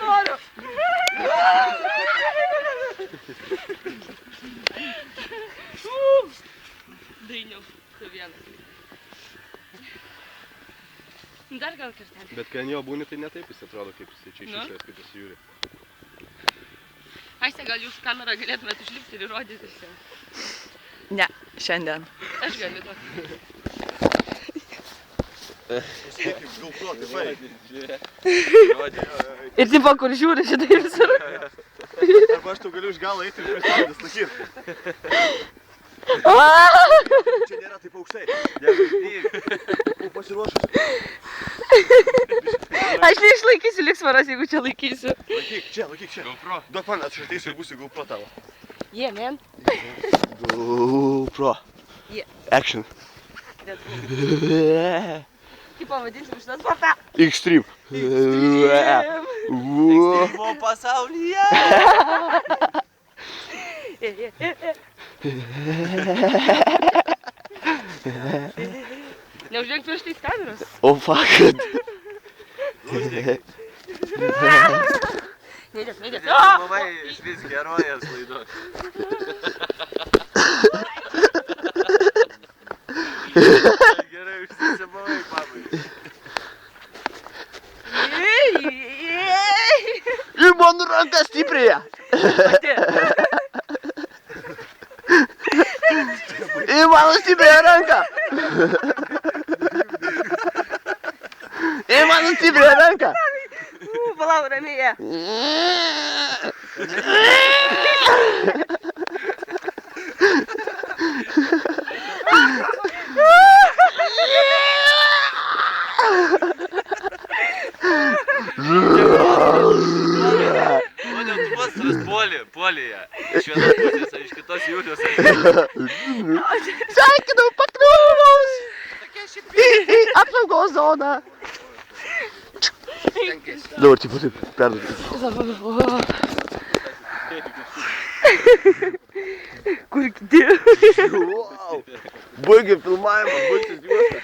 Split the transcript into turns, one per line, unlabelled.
Noriu. Dainiau, tu vienas. Dar gal kartelį.
Bet kai ant jo būni, tai ne taip jis atrodo, kaip jis čia išėšės, kaip jis žiūri.
Aiste, gal jūs kamerą galėtumėt užlipti ir įrodyti čia?
Ne, šiandien.
Aš galiu to.
Kaip GoPro, tai baig.
Ir tipo, kur žiūri šitai visur.
Arba aš tau galiu iš galo eiti ir prispaudęs laikyti. Čia nėra taip aukštai. Pasiruošus.
Aš neišlaikysiu liksvaras, jeigu čia laikysiu.
Laikyk čia. GoPro. Duok man, aš ateisiu ir būsiu GoPro tavo.
Yeah, man.
GoPro.
Yeah.
Action.
Kaip pavadinsim šitą sportą?
Extreme.
Ekstremo pasaulyje.
Neuždėk prieš tais kameros.
O fuck.
Neidėk.
Mama iš vis gerojas laidos. Gerai, užsisimavai, mamai.
Ir man ranka stiprėja. Ir mano stiprėja ranka.
Palauk, ramėje.
Kodėl tu pats puolė ją? Iš vienos pusės, iš kitos Julius.
Sveikinau pakliuvus į apsaugos zoną. Dabar tipo taip perduoti.
Kur kiti?
Baigė filmavimą, baigsis juostas.